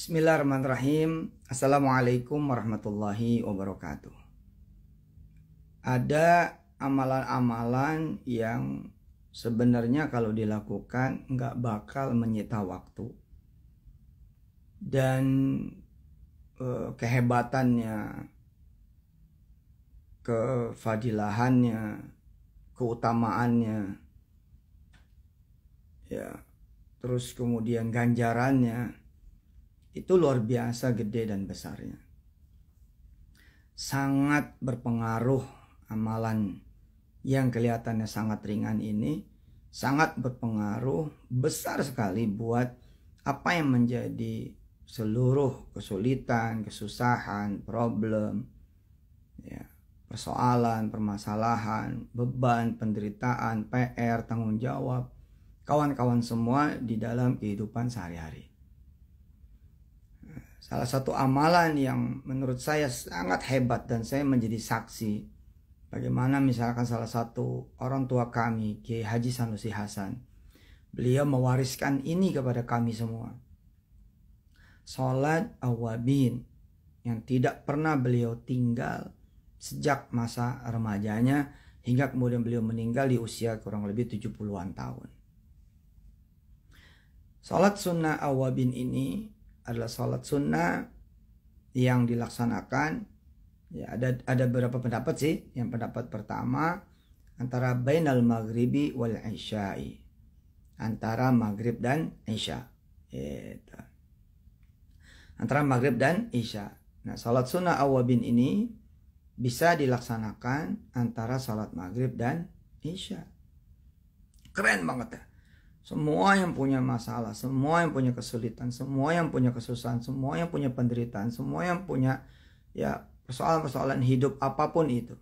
Bismillahirrahmanirrahim. Assalamualaikum warahmatullahi wabarakatuh. Ada amalan-amalan yang sebenarnya kalau dilakukan nggak bakal menyita waktu. Dan kehebatannya, kefadilahannya, keutamaannya, ya, terus kemudian ganjarannya, itu luar biasa gede dan besarnya. Sangat berpengaruh amalan yang kelihatannya sangat ringan ini, sangat berpengaruh besar sekali buat apa yang menjadi seluruh kesulitan, kesusahan, problem, ya, persoalan, permasalahan, beban, penderitaan, PR, tanggung jawab, kawan-kawan semua di dalam kehidupan sehari-hari. Salah satu amalan yang menurut saya sangat hebat dan saya menjadi saksi bagaimana misalkan salah satu orang tua kami, Kiai Haji Sanusi Hasan, beliau mewariskan ini kepada kami semua. Salat awabin yang tidak pernah beliau tinggal sejak masa remajanya hingga kemudian beliau meninggal di usia kurang lebih 70-an tahun. Salat sunnah awabin ini adalah salat sunnah yang dilaksanakan, ya, ada beberapa pendapat sih. Yang pendapat pertama, antara bainal maghribi wal isya'i, antara maghrib dan isya, gitu. Antara maghrib dan isya. Nah, salat sunnah awabin ini bisa dilaksanakan antara salat maghrib dan isya. Keren banget ya. Semua yang punya masalah, semua yang punya kesulitan, semua yang punya kesusahan, semua yang punya penderitaan, semua yang punya ya persoalan-persoalan hidup apapun itu.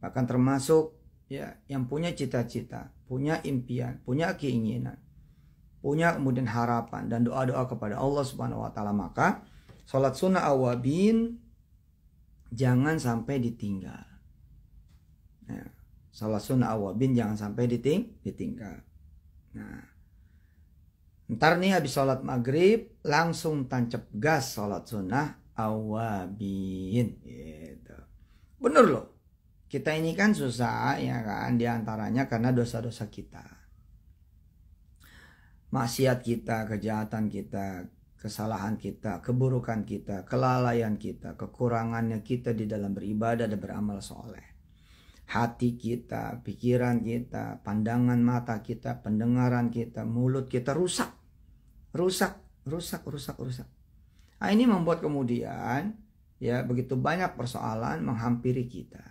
Bahkan termasuk ya yang punya cita-cita, punya impian, punya keinginan, punya kemudian harapan dan doa-doa kepada Allah Subhanahu wa taala, maka salat sunnah awabin jangan sampai ditinggal. Nah, salat sunnah awabin jangan sampai ditinggal. Nah, ntar nih habis sholat maghrib langsung tancap gas sholat sunnah awabin, gitu. Bener loh, kita ini kan susah ya kan, diantaranya karena dosa-dosa kita, maksiat kita, kejahatan kita, kesalahan kita, keburukan kita, kelalaian kita, kekurangannya kita di dalam beribadah dan beramal soleh. Hati kita, pikiran kita, pandangan mata kita, pendengaran kita, mulut kita rusak. Nah, ini membuat kemudian ya begitu banyak persoalan menghampiri kita.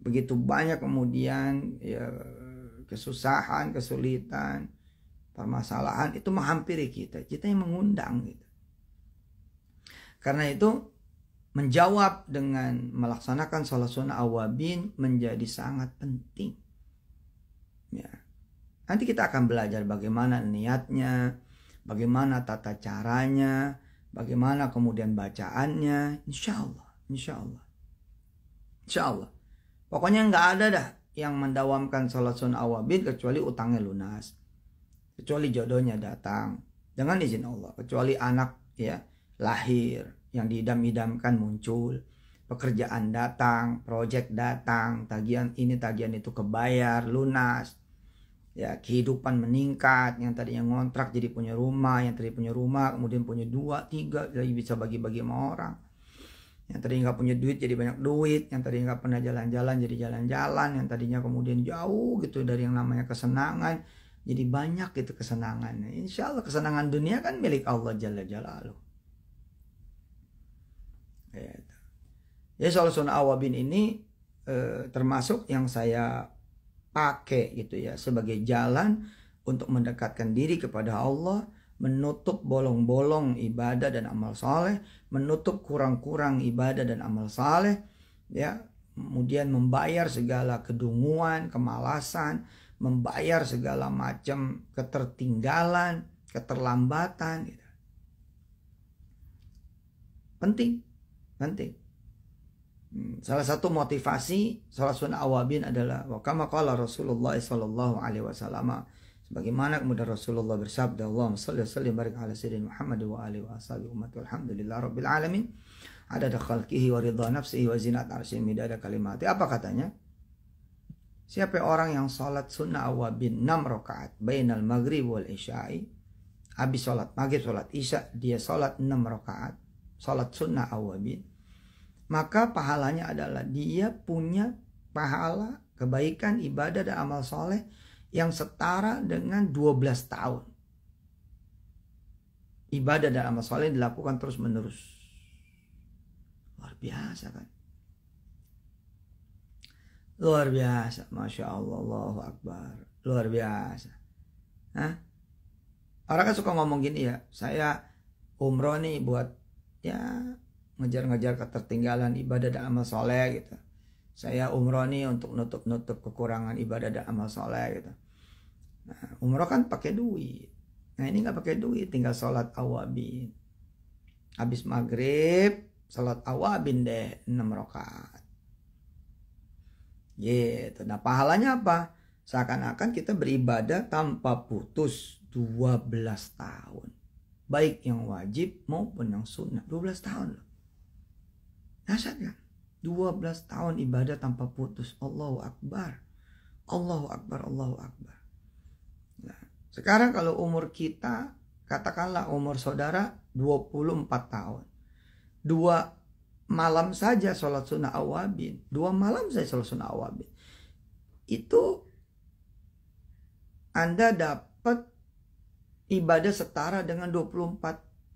Begitu banyak kemudian ya kesusahan, kesulitan, permasalahan itu menghampiri kita. Kita yang mengundang gitu. Karena itu menjawab dengan melaksanakan salat sunnah awabin menjadi sangat penting. Ya. Nanti kita akan belajar bagaimana niatnya, bagaimana tata caranya, bagaimana kemudian bacaannya. Insya Allah. Pokoknya nggak ada dah yang mendawamkan salat sunnah awabin kecuali utangnya lunas, kecuali jodohnya datang dengan izin Allah, kecuali anak ya lahir yang diidam-idamkan muncul, pekerjaan datang, proyek datang, tagihan ini tagihan itu kebayar, lunas, ya kehidupan meningkat, yang tadinya ngontrak jadi punya rumah, yang tadi punya rumah kemudian punya 2, 3, jadi bisa bagi-bagi sama orang, yang tadi nggak punya duit jadi banyak duit, yang tadi nggak pernah jalan-jalan jadi jalan-jalan, yang tadinya kemudian jauh gitu dari yang namanya kesenangan jadi banyak gitu kesenangan. Insya Allah kesenangan dunia kan milik Allah Jalla Jalaluh. Ya, salat sunnah awabin ini termasuk yang saya pakai gitu ya sebagai jalan untuk mendekatkan diri kepada Allah, menutup bolong-bolong ibadah dan amal saleh, menutup kurang-kurang ibadah dan amal saleh, ya, kemudian membayar segala kedunguan, kemalasan, membayar segala macam ketertinggalan, keterlambatan gitu. Penting. Salah satu motivasi salat sunnah awabin adalah wa kama qala Rasulullah sallallahu alaihi wasallam, Sebagaimana kemudian Rasulullah bersabda, Allahumma shalli wa sallim barik ala sayyidina Muhammad wa alihi wa ashabihi ummati walhamdulillah rabbil alamin. Adada khalqihi wa ridha nafsihi wa zinat arsyihi midada kalimati. Apa katanya? Siapa orang yang salat sunnah awabin 6 rakaat bainal maghrib wal isya'i, habis salat maghrib salat isya dia salat 6 rakaat salat sunnah awabin, maka pahalanya adalah dia punya pahala kebaikan ibadah dan amal soleh yang setara dengan 12 tahun ibadah dan amal soleh dilakukan terus menerus. Luar biasa kan? Luar biasa, Masya Allah, Allahu Akbar, luar biasa. Hah? Orang kan suka ngomong gini ya, saya umroh nih buat ya ngejar-ngejar ketertinggalan ibadah dan amal soleh gitu. Saya umroh nih untuk nutup-nutup kekurangan ibadah dan amal soleh gitu. Nah, umroh kan pakai duit. Nah ini nggak pakai duit, tinggal sholat awabin. Habis maghrib, sholat awabin deh 6 rakaat. Gitu. Nah pahalanya apa? Seakan-akan kita beribadah tanpa putus 12 tahun. Baik yang wajib maupun yang sunnah. 12 tahun loh. Dahsyat kan? 12 tahun ibadah tanpa putus. Allahu Akbar. Allahu Akbar, Allahu Akbar. Nah, sekarang kalau umur kita, katakanlah umur saudara 24 tahun. 2 malam saja sholat sunnah awabin. 2 malam saja sholat sunnah awabin. Itu Anda dapat ibadah setara dengan 24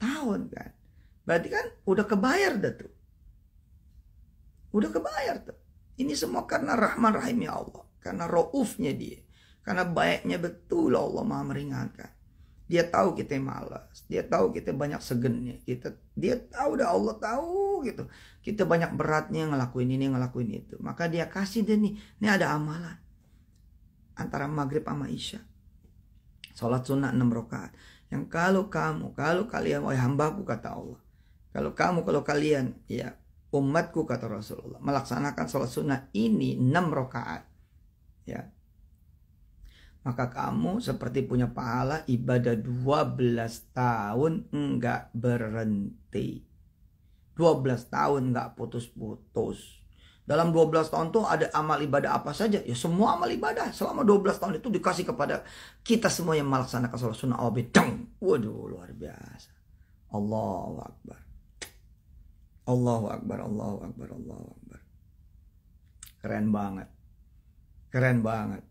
tahun kan. Berarti kan udah kebayar dah tuh. Udah kebayar tuh. Ini semua karena Rahman Rahimnya Allah. Karena Raufnya dia. Karena baiknya betul Allah Maha meringankan. Dia tahu kita malas. Dia tahu kita banyak segennya. Dia tahu dah, Allah tahu gitu. Kita banyak beratnya ngelakuin ini, ngelakuin itu. Maka dia kasih deh nih. Ini ada amalan. Antara maghrib sama isya. Salat sunnah 6 rakaat. Yang kalau kalian, wahai hambaku kata Allah. Kalau kalian, ya umatku kata Rasulullah, melaksanakan salat sunnah ini 6 rakaat. Ya. Maka kamu seperti punya pahala ibadah 12 tahun enggak berhenti. 12 tahun enggak putus-putus. Dalam 12 tahun tuh ada amal ibadah apa saja? Ya semua amal ibadah. Selama 12 tahun itu dikasih kepada kita semua yang melaksanakan salat sunnah awabin. Waduh, luar biasa. Allahu Akbar. Allahu Akbar, Allahu Akbar, Allahu Akbar. Keren banget. Keren banget.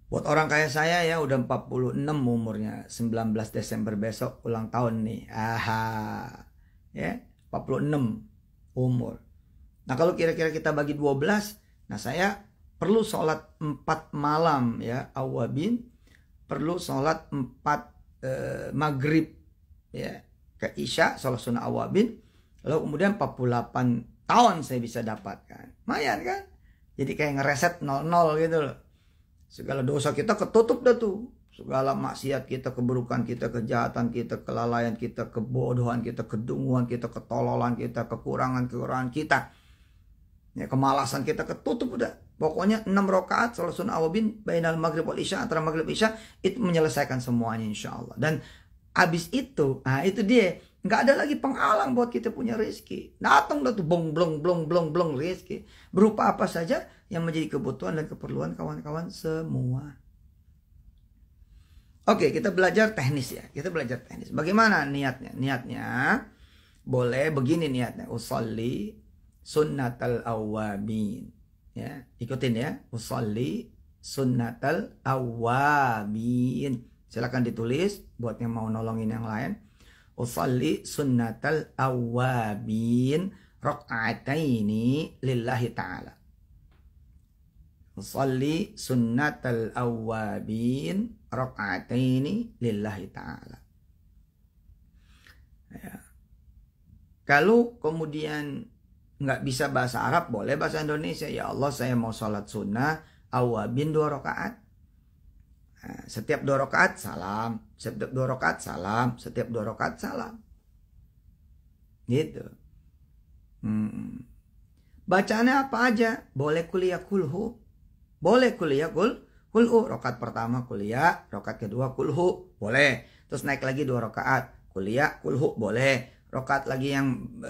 Buat orang kayak saya ya udah 46 umurnya, 19 Desember besok ulang tahun nih. Aha. Ya, 46 umur. Nah, kalau kira-kira kita bagi 12, nah saya perlu sholat 4 malam ya, awabin, perlu sholat 4 maghrib ya, ke isya, sholat sunnah awabin, lalu kemudian 48 tahun saya bisa dapatkan. Lumayan kan? Jadi kayak ngereset 00 gitu loh. Segala dosa kita ketutup dah tuh. Segala maksiat kita, keburukan kita, kejahatan kita, kelalaian kita, kebodohan kita, kedunguan kita, ketololan kita, kekurangan kita. Ya, kemalasan kita ketutup udah. Pokoknya 6 rakaat salat sunnah awabin bainal maghrib wal isya, antara maghrib isya itu menyelesaikan semuanya insyaallah. Dan habis itu, nah itu dia, nggak ada lagi penghalang buat kita punya rezeki. Datang dah tuh blong rezeki. Berupa apa saja yang menjadi kebutuhan dan keperluan kawan-kawan semua. Oke, kita belajar teknis ya. Kita belajar teknis. Bagaimana niatnya? Niatnya boleh begini niatnya. Usolli sunnatal awabin. Ya, ikutin ya. Usolli sunnatal awabin. Silakan ditulis buat yang mau nolongin yang lain. Usolli sunnatal awabin raka'ataini lillahi ta'ala. Usolli sunnatal awabin raka'ataini lillahi ta'ala. Ya. Kalau kemudian nggak bisa bahasa Arab, boleh bahasa Indonesia. Ya Allah, saya mau sholat sunnah awabin 2 rakaat. Nah, setiap 2 rakaat salam, setiap 2 rakaat salam, setiap 2 rakaat salam. Gitu. Bacaannya apa aja? Boleh kuliah kulhu, boleh kuliah kulhu. Rakaat pertama kuliah, rakaat kedua kulhu, boleh. Terus naik lagi 2 rakaat, kuliah, kulhu, boleh. Rakaat lagi yang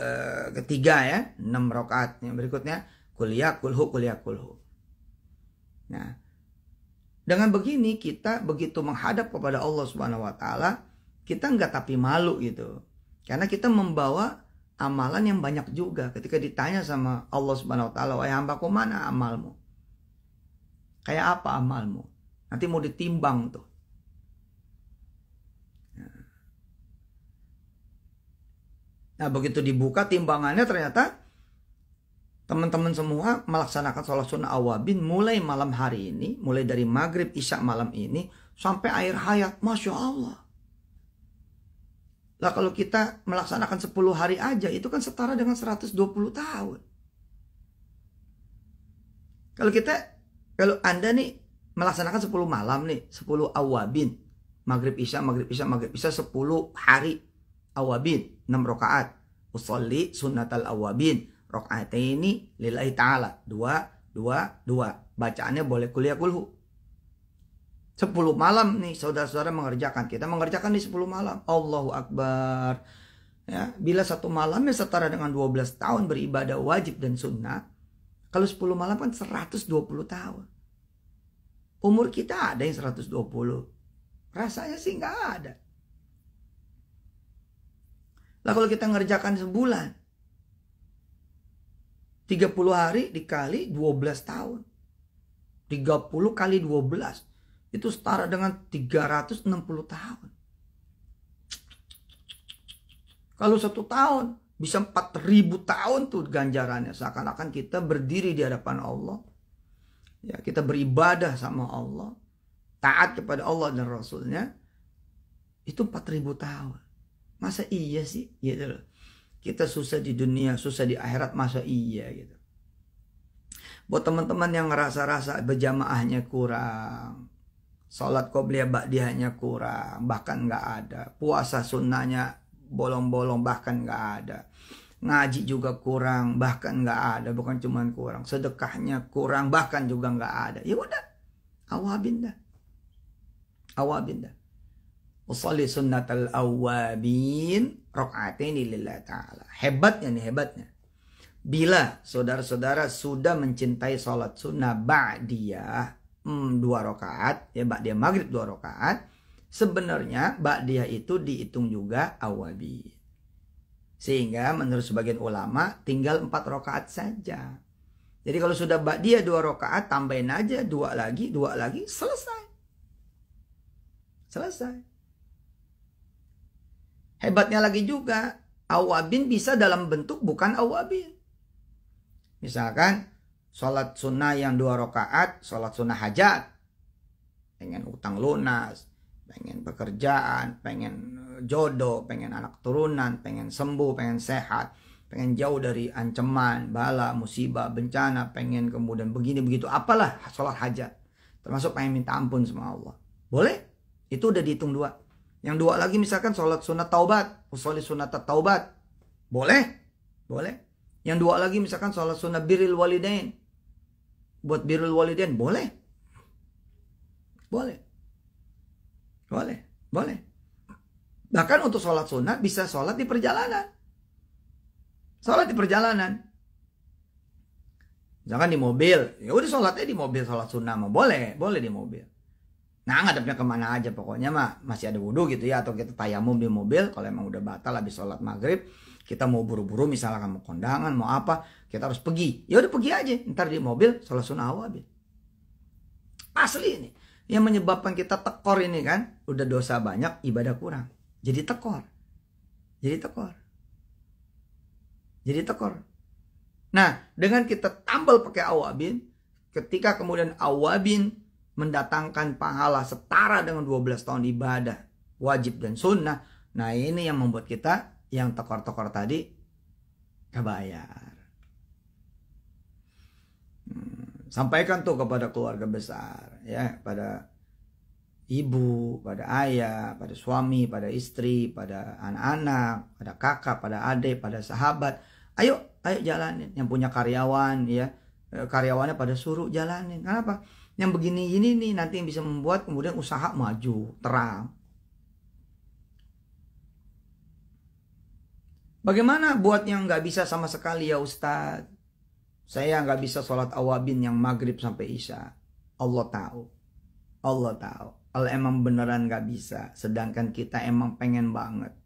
ketiga ya, 6 rakaat yang berikutnya, kuliah, kulhu, kuliah, kulhu. Nah, dengan begini kita begitu menghadap kepada Allah Subhanahu wa taala, kita enggak tapi malu gitu. Karena kita membawa amalan yang banyak juga. Ketika ditanya sama Allah Subhanahu wa taala, "Wahai hambaku, mana amalmu? Kayak apa amalmu?" Nanti mau ditimbang tuh. Nah, begitu dibuka timbangannya ternyata teman-teman semua melaksanakan sholat sunnah awabin mulai malam hari ini, mulai dari maghrib isya malam ini sampai akhir hayat. Masya Allah. Lah kalau kita melaksanakan 10 hari aja itu kan setara dengan 120 tahun. Kalau Anda nih melaksanakan 10 malam nih, 10 awabin, maghrib isya 10 hari awabin, 6 rakaat. Usolli sunnatal awabin, rakaataini lillahi ta'ala, 2. Bacaannya boleh kuliah kulhu. 10 malam nih saudara-saudara mengerjakan. Kita mengerjakan di 10 malam. Allahu Akbar. Ya, bila 1 malamnya setara dengan 12 tahun beribadah wajib dan sunnah. Kalau 10 malam kan 120 tahun. Umur kita ada yang 120. Rasanya sih nggak ada. Lah kalau kita ngerjakan sebulan, 30 hari dikali 12 tahun. 30 kali 12. Itu setara dengan 360 tahun. Kalau 1 tahun bisa 4000 tahun tuh ganjarannya. Seakan-akan kita berdiri di hadapan Allah. Ya, kita beribadah sama Allah. Taat kepada Allah dan Rasulnya. Itu 4000 tahun. Masa iya sih? Gitu loh. Kita susah di dunia, susah di akhirat, masa iya gitu. Buat teman-teman yang ngerasa-rasa berjamaahnya kurang, sholat qobliyah ba'diyahnya kurang, bahkan nggak ada. Puasa sunnahnya bolong-bolong, bahkan nggak ada. Ngaji juga kurang, bahkan nggak ada. Bukan cuma kurang, sedekahnya kurang, bahkan juga nggak ada. Ya udah, awabin dah. Awabin dah. Usolli sunnatal awabin, rakaataini lillahi ta'ala. Hebatnya nih, hebatnya. Bila saudara-saudara sudah mencintai sholat sunnah ba'diyah, 2 rakaat, ya ba'diyah maghrib 2 rakaat, sebenarnya ba'diyah itu dihitung juga awabin. Sehingga menurut sebagian ulama tinggal 4 rakaat saja. Jadi kalau sudah ba'diyah 2 rakaat, tambahin aja 2 lagi, selesai. Selesai. Hebatnya lagi juga, awabin bisa dalam bentuk bukan awabin. Misalkan sholat sunnah yang 2 rakaat, sholat sunnah hajat. Pengen utang lunas, pengen pekerjaan, pengen jodoh, pengen anak turunan, pengen sembuh, pengen sehat, pengen jauh dari ancaman, bala, musibah, bencana, pengen kemudian begini begitu, apalah sholat hajat. Termasuk pengen minta ampun sama Allah. Boleh? Itu udah dihitung 2. Yang 2 lagi misalkan sholat sunat taubat, usolli sunat taubat. Boleh? Boleh. Yang 2 lagi misalkan sholat sunat birrul walidain. Buat birrul walidain, boleh. Boleh. Boleh. Boleh. Bahkan untuk sholat sunat bisa sholat di perjalanan. Sholat di perjalanan. Jangan di mobil. Ya udah sholatnya di mobil, sholat sunnah mah boleh. Boleh di mobil. Nah, ngadepnya kemana aja pokoknya mah masih ada wudhu gitu ya, atau kita tayamum di mobil. Kalau emang udah batal habis sholat maghrib, kita mau buru-buru misalkan mau kondangan mau apa, kita harus pergi. Ya udah pergi aja, ntar di mobil sholat sunnah awabin. Asli ini yang menyebabkan kita tekor ini kan, udah dosa banyak, ibadah kurang, jadi tekor, jadi tekor. Nah, dengan kita tambal pakai awabin, ketika kemudian awabin mendatangkan pahala setara dengan 12 tahun ibadah wajib dan sunnah. Nah ini yang membuat kita yang tekor-tekor tadi kebayar. Sampaikan tuh kepada keluarga besar ya, pada ibu, pada ayah, pada suami, pada istri, pada anak-anak, pada kakak, pada adik, pada sahabat. Ayo jalanin. Yang punya karyawan ya, karyawannya pada suruh jalanin. Kenapa? Yang begini ini nih nanti yang bisa membuat kemudian usaha maju, terang. Bagaimana buat yang nggak bisa sama sekali ya Ustadz? Saya nggak bisa sholat awabin yang maghrib sampai isya. Allah tahu. Allah tahu. Kalau emang beneran nggak bisa, sedangkan kita emang pengen banget.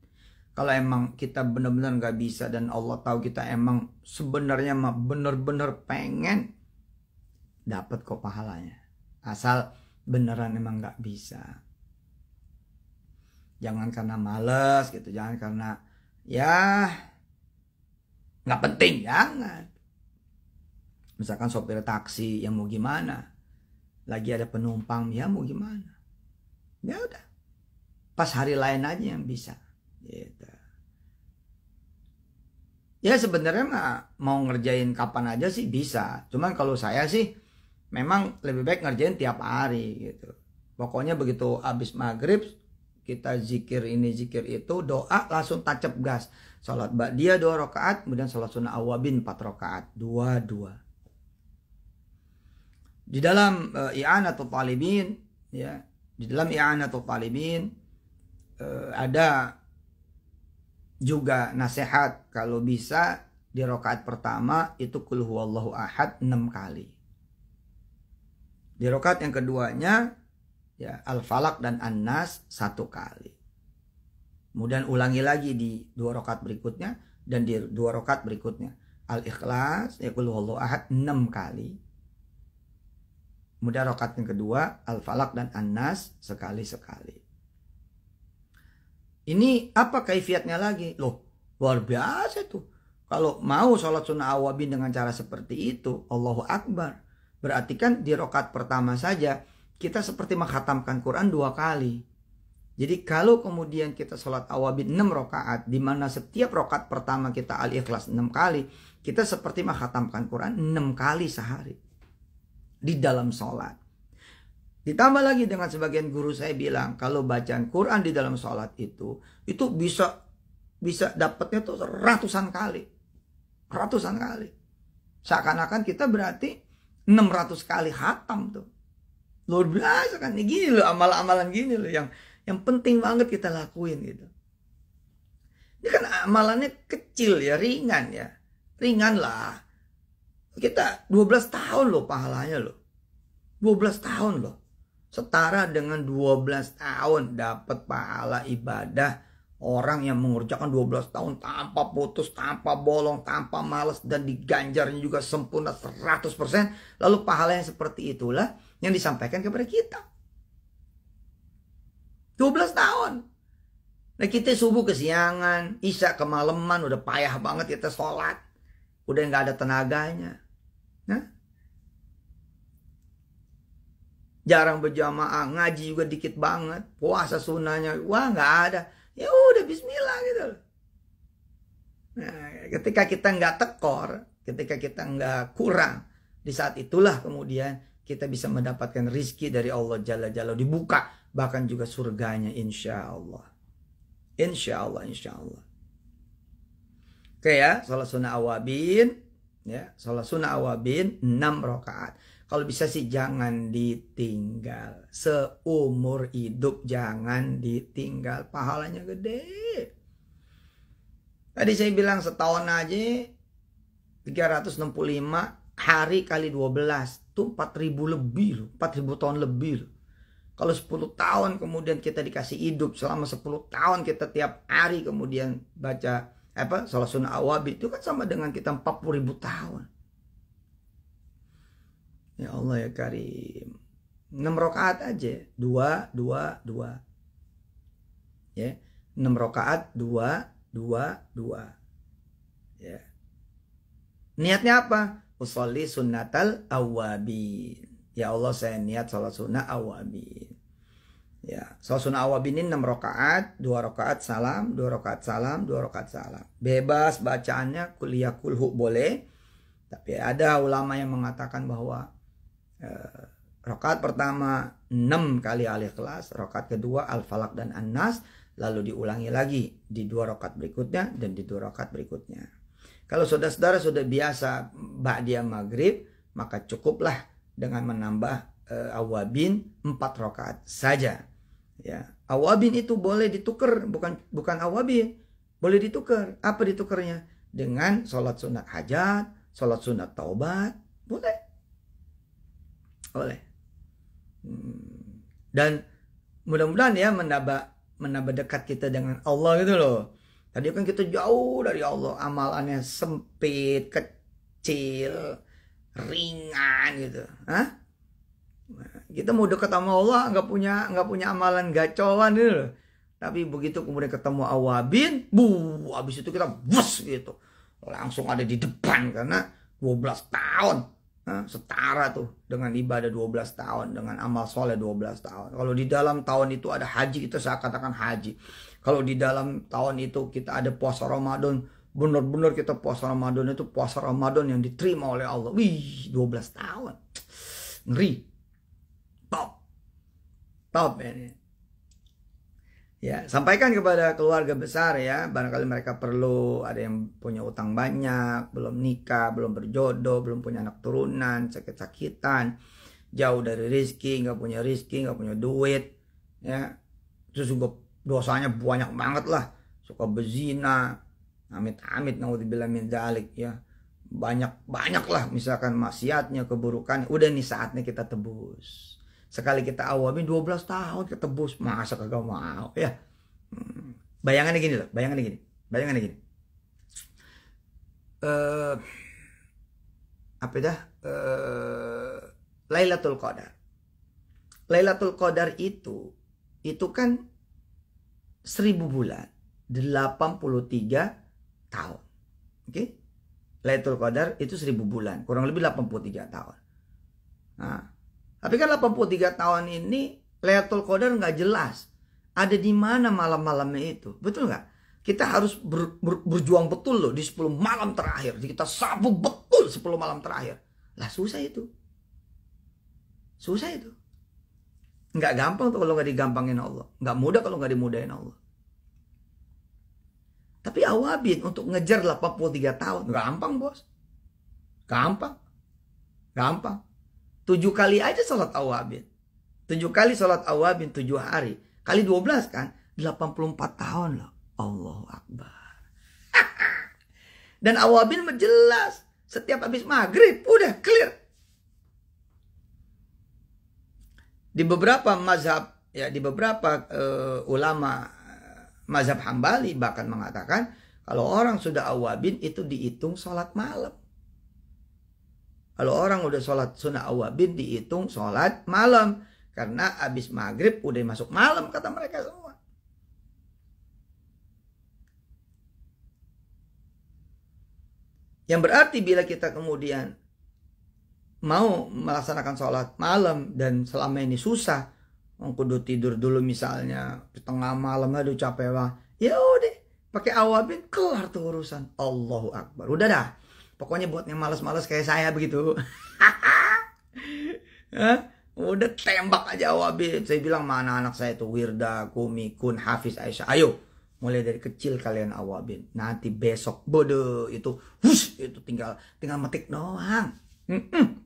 Kalau emang kita bener-bener nggak bisa dan Allah tahu kita emang sebenarnya mah bener-bener pengen, dapat kok pahalanya. Asal beneran emang nggak bisa. Jangan karena males gitu, jangan karena ya nggak penting, jangan. Misalkan sopir taksi yang mau gimana, lagi ada penumpang ya mau gimana, ya udah pas hari lain aja yang bisa gitu. Ya sebenarnya mah mau ngerjain kapan aja sih bisa, cuman kalau saya sih memang lebih baik ngerjain tiap hari gitu. Pokoknya begitu habis maghrib kita zikir ini zikir itu, doa langsung tancap gas. Salat ba'diyah 2 rakaat, kemudian salat sunnah awabin 4 rakaat, 2-2. Di dalam i'anatul talibin ya, di dalam i'anatul talibin ada juga nasihat kalau bisa di rakaat pertama itu qul huwallahu ahad 6 kali. Di rakaat yang keduanya ya Al-Falaq dan An-Nas 1 kali. Kemudian ulangi lagi di 2 rakaat berikutnya dan di 2 rakaat berikutnya. Al-Ikhlas ya qul huwallahu ahad 6 kali. Kemudian rakaat yang kedua Al-Falaq dan An-Nas sekali-sekali. Ini apa kaifiatnya lagi? Loh, luar biasa tuh. Kalau mau sholat sunnah awabin dengan cara seperti itu, Allahu Akbar. Berarti kan di rakaat pertama saja kita seperti menghatamkan Quran 2 kali. Jadi kalau kemudian kita sholat awabin 6 rakaat, di mana setiap rakaat pertama kita Al-Ikhlas 6 kali, kita seperti menghatamkan Quran 6 kali sehari di dalam sholat. Ditambah lagi dengan sebagian guru saya bilang, kalau bacaan Quran di dalam sholat itu bisa dapatnya tuh ratusan kali. Ratusan kali. Seakan-akan kita berarti 600 kali khatam tuh. Luar biasa kan. Gini loh amalan-amalan gini loh yang penting banget kita lakuin gitu. Ini kan amalannya kecil ya, ringan ya. Ringan lah. Kita 12 tahun loh pahalanya loh. 12 tahun loh. Setara dengan 12 tahun dapat pahala ibadah orang yang mengerjakan 12 tahun tanpa putus, tanpa bolong, tanpa malas, dan diganjarnya juga sempurna 100%. Lalu pahala yang seperti itulah yang disampaikan kepada kita. 12 tahun. Nah kita subuh kesiangan, isya kemalaman, udah payah banget kita sholat. Udah nggak ada tenaganya. Nah, jarang berjamaah, ngaji juga dikit banget, puasa sunnahnya, wah nggak ada. Ya udah bismillah gitu. Nah, ketika kita nggak tekor, ketika kita nggak kurang, di saat itulah kemudian kita bisa mendapatkan rizki dari Allah Jalla Jalla, dibuka, bahkan juga surganya insya Allah. Insya Allah, insya Allah. Oke ya, sholat sunnah awabin, ya, sholat sunnah awabin 6 rakaat. Kalau bisa sih jangan ditinggal. Seumur hidup jangan ditinggal. Pahalanya gede. Tadi saya bilang setahun aja 365 hari kali 12. Itu 4.000 lebih loh. 4.000 tahun lebih loh. Kalau 10 tahun kemudian kita dikasih hidup. Selama 10 tahun kita tiap hari kemudian baca sholat sunnah awabin. Itu kan sama dengan kita 40.000 tahun. Ya Allah ya Karim. 6 rakaat aja. 2, 2, 2. Ya. 6 rakaat 2, 2, 2. Ya. Niatnya apa? Usolli sunnatal awabin. Ya Allah saya niat sholat sunnah awabin. Ya. Sholat sunnah awabin ini 6 rakaat. 2 rakaat salam. 2 rakaat salam. 2 rakaat salam. Bebas bacaannya kuliah kulhu boleh. Tapi ada ulama yang mengatakan bahwa rakaat pertama 6 kali Al-Ikhlas, rakaat kedua Al-Falaq dan An-Nas, lalu diulangi lagi di 2 rakaat berikutnya dan di 2 rakaat berikutnya. Kalau saudara-saudara sudah biasa ba'diyah maghrib, maka cukuplah dengan menambah awabin 4 rakaat saja. Ya, awabin itu boleh ditukar, bukan awabin, boleh ditukar. Apa ditukarnya? Dengan sholat sunat hajat, sholat sunat taubat, boleh. Boleh. Dan mudah-mudahan ya menambah dekat kita dengan Allah gitu loh. Tadi kan kita jauh dari Allah, amalannya sempit, kecil, ringan gitu. Hah? Kita mau dekat sama Allah nggak punya amalan gacoan gitu loh. Tapi begitu kemudian ketemu awabin, abis itu kita bus gitu. Langsung ada di depan karena 12 tahun. Setara tuh dengan ibadah 12 tahun, dengan amal soleh 12 tahun. Kalau di dalam tahun itu ada haji, kita saya katakan haji. Kalau di dalam tahun itu kita ada puasa Ramadan, benar-benar kita puasa Ramadan itu puasa Ramadan yang diterima oleh Allah. 12 tahun. Ngeri. Top ini. Ya, sampaikan kepada keluarga besar ya, barangkali mereka perlu, ada yang punya utang banyak, belum nikah, belum berjodoh, belum punya anak turunan, sakit-sakitan, jauh dari rizki, nggak punya duit, ya, terus juga dosanya banyak banget lah, suka berzina, amit-amit, naudzubillah min dzalik ya, banyak lah, misalkan maksiatnya, keburukannya, udah nih saatnya kita tebus. Sekali kita awabin 12 tahun kita tebus, masa kagak mau ya. Bayangannya gini loh, bayangannya gini. Lailatul Qadar. Lailatul Qadar itu kan 1000 bulan, 83 tahun. Oke? Lailatul Qadar itu 1000 bulan, kurang lebih 83 tahun. Nah, tapi kan 83 tahun ini Lailatul Qadar nggak jelas ada di mana malam-malamnya itu, betul nggak? Kita harus berjuang betul loh di 10 malam terakhir. Kita sabu betul 10 malam terakhir. Lah susah itu. Nggak gampang tuh kalau nggak digampangin Allah. Nggak mudah kalau nggak dimudahin Allah. Tapi awabin untuk ngejar 83 tahun gampang bos. Gampang. 7 kali aja sholat awabin. 7 kali sholat awabin 7 hari. Kali 12 kan. 84 tahun loh. Allahu Akbar. Dan awabin jelas. Setiap habis maghrib. Udah clear. Di beberapa mazhab. Ya, di beberapa ulama mazhab Hambali bahkan mengatakan. Kalau orang sudah awabin itu dihitung sholat malam. Kalau orang udah sholat sunnah awabin dihitung sholat malam. Karena habis maghrib udah masuk malam kata mereka semua. Yang berarti bila kita kemudian mau melaksanakan sholat malam dan selama ini susah. Kudu tidur dulu misalnya tengah malam aduh capek lah. Ya udah pakai awabin kelar tuh urusan. Allahu Akbar. Udah dah. Pokoknya buat yang malas-malas kayak saya begitu. Udah tembak aja awabin. Saya bilang mana anak saya tuh Wirda, Kumi, Kun, Hafiz, Aisyah. Ayo mulai dari kecil kalian awabin. Nanti besok bodoh itu itu tinggal metik doang.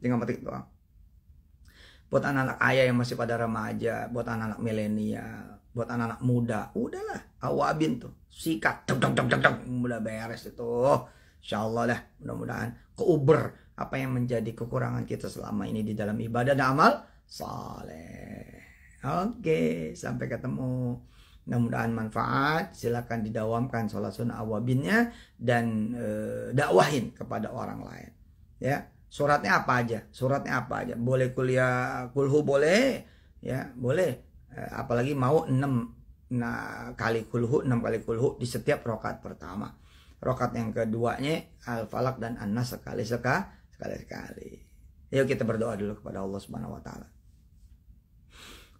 Tinggal metik doang. Buat anak-anak ayah yang masih pada remaja, buat anak-anak milenial, buat anak-anak muda, udahlah awabin tuh. Sikat, udah beres itu. Insyaallah dah, mudah-mudahan keuber apa yang menjadi kekurangan kita selama ini di dalam ibadah dan amal saleh. Oke, sampai ketemu. Mudah-mudahan manfaat. Silakan didawamkan sholat sunnah awabinnya dan dakwahin kepada orang lain. Ya, suratnya apa aja? Boleh kuliah kulhu boleh, ya boleh. Apalagi mau 6 kali kulhu di setiap rakaat pertama. Rakaat yang keduanya Al-Falaq dan An-Nas sekali. Yuk kita berdoa dulu kepada Allah Subhanahu wa taala.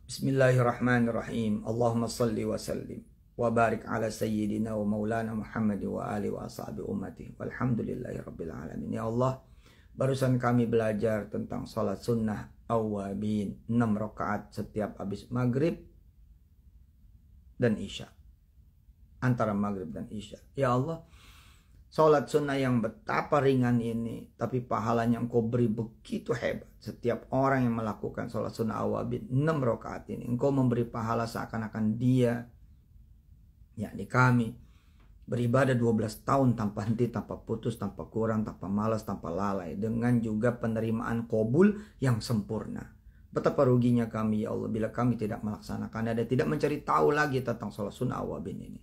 Bismillahirrahmanirrahim. Allahumma salli wa sallim wa barik ala sayyidina wa maulana Muhammad wa ali wa ashabi ummati. Walhamdulillahirabbil alamin. Ya Allah, barusan kami belajar tentang salat sunnah awabin 6 rakaat setiap habis maghrib dan isya. Antara maghrib dan isya. Ya Allah, Sholat sunnah yang betapa ringan ini, tapi pahalanya engkau beri begitu hebat. Setiap orang yang melakukan sholat sunnah awabin 6 rakaat ini, engkau memberi pahala seakan-akan dia, yakni kami, beribadah 12 tahun tanpa henti, tanpa putus, tanpa kurang, tanpa malas, tanpa lalai. Dengan juga penerimaan qabul yang sempurna. Betapa ruginya kami ya Allah bila kami tidak melaksanakan dan tidak mencari tahu lagi tentang sholat sunnah awabin ini.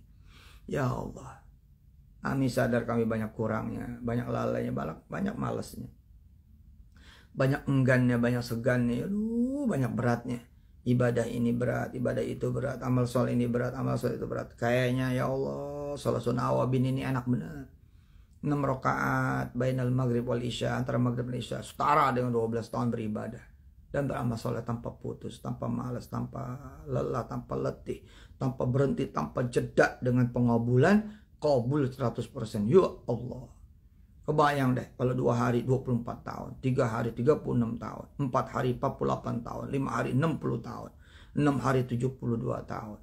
Ya Allah, kami sadar kami banyak kurangnya, banyak lalainya, banyak malasnya, banyak enggannya, banyak segannya, banyak beratnya. Ibadah ini berat, ibadah itu berat, amal soleh ini berat, amal soleh itu berat. Kayaknya ya Allah, sholat sunnah awabin ini enak benar. 6 rakaat bainal maghrib wal isya, antara maghrib dan isya, setara dengan 12 tahun beribadah. Dan beramal soleh tanpa putus, tanpa malas, tanpa lelah, tanpa letih, tanpa berhenti, tanpa jeda, dengan pengabulan qabul 100%. Ya Allah. Kebayang deh kalau 2 hari 24 tahun, 3 hari 36 tahun, 4 hari 48 tahun, 5 hari 60 tahun, 6 hari 72 tahun,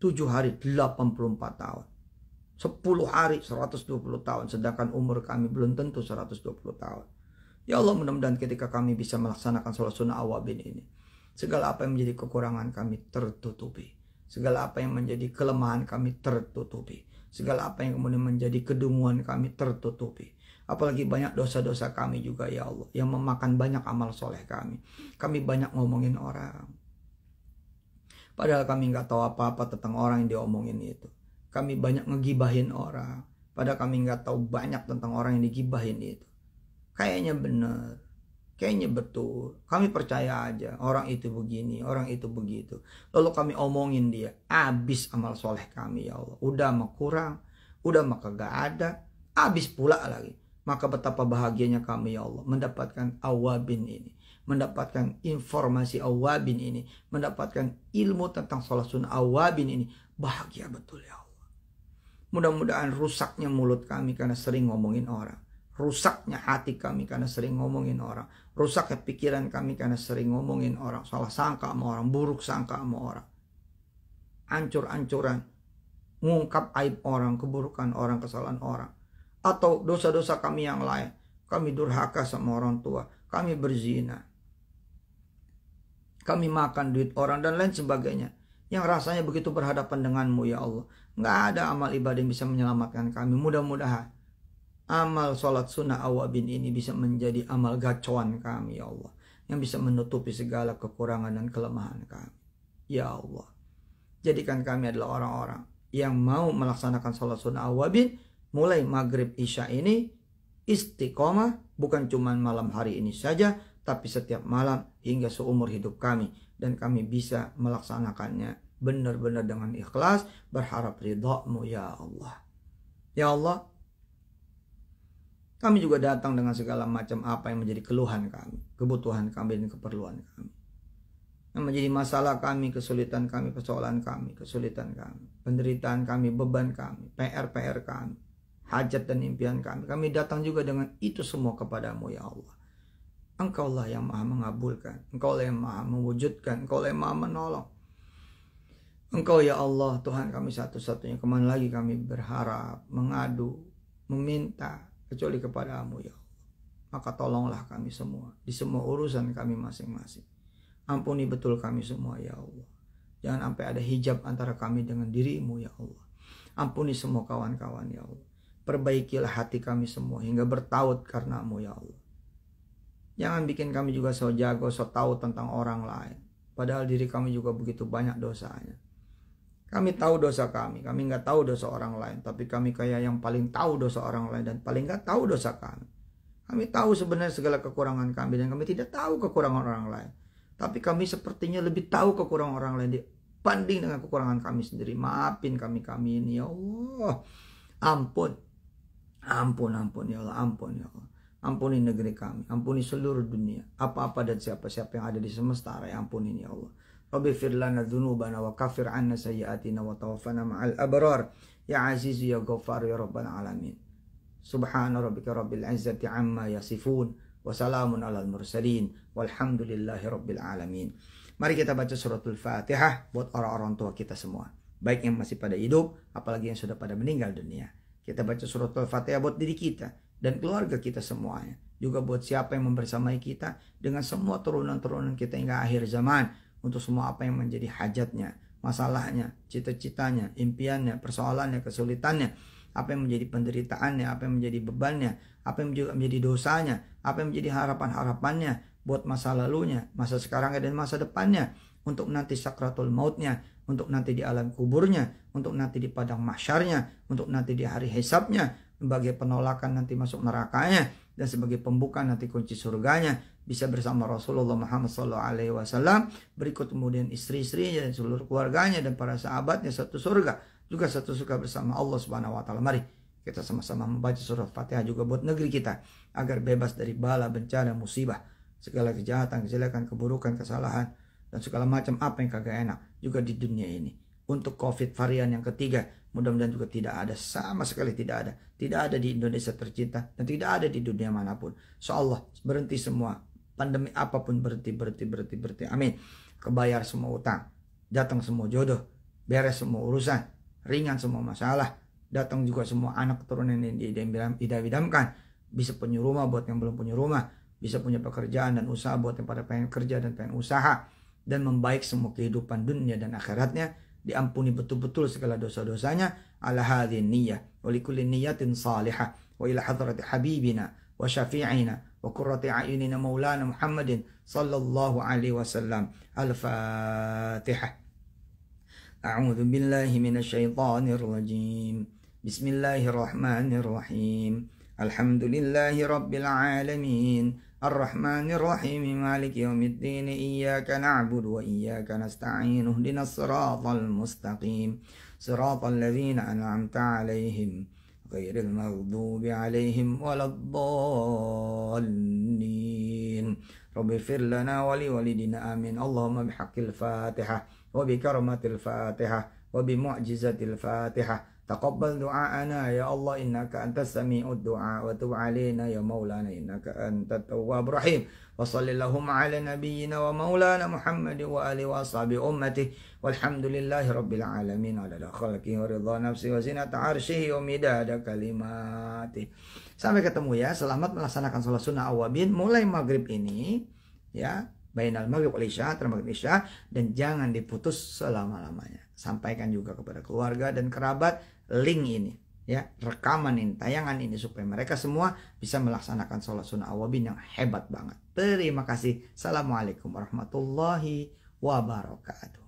7 hari 84 tahun, 10 hari 120 tahun, sedangkan umur kami belum tentu 120 tahun. Ya Allah, mudah-mudahan ketika kami bisa melaksanakan sholat sunnah awabin ini, segala apa yang menjadi kekurangan kami tertutupi, segala apa yang menjadi kelemahan kami tertutupi, segala apa yang kemudian menjadi kedunguan kami tertutupi. Apalagi banyak dosa-dosa kami juga ya Allah, yang memakan banyak amal soleh kami. Kami banyak ngomongin orang, padahal kami nggak tahu apa-apa tentang orang yang diomongin itu. Kami banyak ngegibahin orang, padahal kami nggak tahu banyak tentang orang yang digibahin itu. Kayaknya benar, kayaknya betul. Kami percaya aja orang itu begini, orang itu begitu. Lalu kami omongin dia, habis amal soleh kami ya Allah. Udah mah kurang, udah mah kagak ada, habis pula lagi. Maka betapa bahagianya kami ya Allah mendapatkan awabin ini, mendapatkan informasi awabin ini, mendapatkan ilmu tentang sholat sunnah awabin ini. Bahagia betul ya Allah. Mudah-mudahan rusaknya mulut kami karena sering ngomongin orang, rusaknya hati kami karena sering ngomongin orang, rusaknya pikiran kami karena sering ngomongin orang, salah sangka sama orang, buruk sangka sama orang, ancur-ancuran ngungkap aib orang, keburukan orang, kesalahan orang, atau dosa-dosa kami yang lain. Kami durhaka sama orang tua, kami berzina, kami makan duit orang dan lain sebagainya, yang rasanya begitu berhadapan denganmu ya Allah. Nggak ada amal ibadah yang bisa menyelamatkan kami. Mudah-mudahan amal sholat sunnah awabin ini bisa menjadi amal gacuan kami ya Allah, yang bisa menutupi segala kekurangan dan kelemahan kami. Ya Allah, jadikan kami adalah orang-orang yang mau melaksanakan sholat sunnah awabin mulai maghrib isya ini istiqomah, bukan cuma malam hari ini saja, tapi setiap malam hingga seumur hidup kami. Dan kami bisa melaksanakannya benar-benar dengan ikhlas, berharap ridha-Mu ya Allah. Ya Allah, kami juga datang dengan segala macam apa yang menjadi keluhan kami, kebutuhan kami dan keperluan kami, yang menjadi masalah kami, kesulitan kami, persoalan kami, kesulitan kami, penderitaan kami, beban kami, PR-PR kami, hajat dan impian kami. Kami datang juga dengan itu semua kepadamu ya Allah. Engkaulah yang maha mengabulkan, Engkaulah yang maha mewujudkan, Engkaulah yang maha menolong. Engkau ya Allah, Tuhan kami satu-satunya. Kemana lagi kami berharap, mengadu, meminta, kecuali kepadamu ya Allah. Maka tolonglah kami semua di semua urusan kami masing-masing. Ampuni betul kami semua ya Allah. Jangan sampai ada hijab antara kami dengan dirimu ya Allah. Ampuni semua kawan-kawan ya Allah. Perbaikilah hati kami semua hingga bertaut karenamu ya Allah. Jangan bikin kami juga so jago, so tahu tentang orang lain, padahal diri kami juga begitu banyak dosanya. Kami tahu dosa kami nggak tahu dosa orang lain, tapi kami kayak yang paling tahu dosa orang lain dan paling nggak tahu dosa kami. Kami tahu sebenarnya segala kekurangan kami dan kami tidak tahu kekurangan orang lain, tapi kami sepertinya lebih tahu kekurangan orang lain dibanding dengan kekurangan kami sendiri. Maafin kami ini ya Allah. Ampun ya Allah, ampun ya Allah. Ampuni negeri kami, ampuni seluruh dunia, apa-apa dan siapa-siapa yang ada di semesta raya, ampunin ya Allah. Rabbi fir lana dzunubana wa kafir anna sayyi'atina wa tawaffana ma'al abrar ya azizu ya ghaffar ya rabbal alamin. Subhana rabbika rabbil izzati amma yasifun wa salamun alal mursalin walhamdulillahi rabbil alamin. Mari kita baca suratul Fatihah buat orang-orang tua kita semua, baik yang masih pada hidup apalagi yang sudah pada meninggal dunia. Kita baca surat Al-Fatihah buat diri kita dan keluarga kita semuanya. Juga buat siapa yang membersamai kita dengan semua turunan-turunan kita hingga akhir zaman. Untuk semua apa yang menjadi hajatnya, masalahnya, cita-citanya, impiannya, persoalannya, kesulitannya. Apa yang menjadi penderitaannya, apa yang menjadi bebannya, apa yang juga menjadi dosanya, apa yang menjadi harapan-harapannya buat masa lalunya, masa sekarangnya dan masa depannya. Untuk nanti sakratul mautnya, untuk nanti di alam kuburnya, untuk nanti di padang mahsyarnya, untuk nanti di hari hisabnya, sebagai penolakan nanti masuk nerakanya, dan sebagai pembuka nanti kunci surganya, bisa bersama Rasulullah Muhammad SAW, berikut kemudian istri-istrinya dan seluruh keluarganya dan para sahabatnya satu surga, juga satu surga bersama Allah Subhanahu wa taala. Mari kita sama-sama membaca surat Fatihah juga buat negeri kita agar bebas dari bala, bencana, musibah, segala kejahatan, kejelekan, keburukan, kesalahan, dan segala macam apa yang kagak enak juga di dunia ini. Untuk COVID varian yang ketiga, mudah-mudahan juga tidak ada, sama sekali tidak ada di Indonesia tercinta dan tidak ada di dunia manapun. Insyaallah berhenti semua, pandemi apapun berhenti. Amin. Kebayar semua utang, datang semua jodoh, beres semua urusan, ringan semua masalah, datang juga semua anak keturunan yang idam-idamkan, bisa punya rumah buat yang belum punya rumah, bisa punya pekerjaan dan usaha buat yang pada pengen kerja dan pengen usaha, dan membaik semua kehidupan dunia dan akhiratnya, diampuni betul-betul segala dosa-dosanya. Ala hadhihi niyyah wa likulli niyyatin salihah wa ila hadrati habibina wa syafi'ina wa qurrati a'yunina maulana Muhammadin sallallahu alaihi wasallam. Al-Fatihah. A'udzu billahi minasyaitonir rajim. Bismillahirrahmanirrahim. Alhamdulillahi rabbil alamin. الرحمن الرحيم مالك يوم الدين إياك نعبد وإياك نستعين اهدنا الصراط المستقيم صراط الذين أنعمت عليهم غير المغضوب عليهم ولا الضالين رب اغفر لنا ولوالدينا آمين اللهم بحق الفاتحة وبكرمة الفاتحة وبمعجزة الفاتحة تقبل دعاءنا يا الله إنك أنت السميع الدعاء وتب علينا يا مولانا إنك أنت التواب الرحيم وصل اللهم على نبينا ومولانا محمد وآله وأصحابه أمته والحمد لله رب العالمين على خلقه ورضا نفسه وزنة عرشه ومداد كلماته. Sampai ketemu ya. Selamat melaksanakan sholat sunnah awabin mulai maghrib ini ya, bainal maghrib wal isya, antara maghrib isya, dan jangan diputus selama-lamanya. Sampaikan juga kepada keluarga dan kerabat link ini ya, rekaman ini, tayangan ini, supaya mereka semua bisa melaksanakan sholat sunnah awabin yang hebat banget. Terima kasih. Assalamualaikum warahmatullahi wabarakatuh.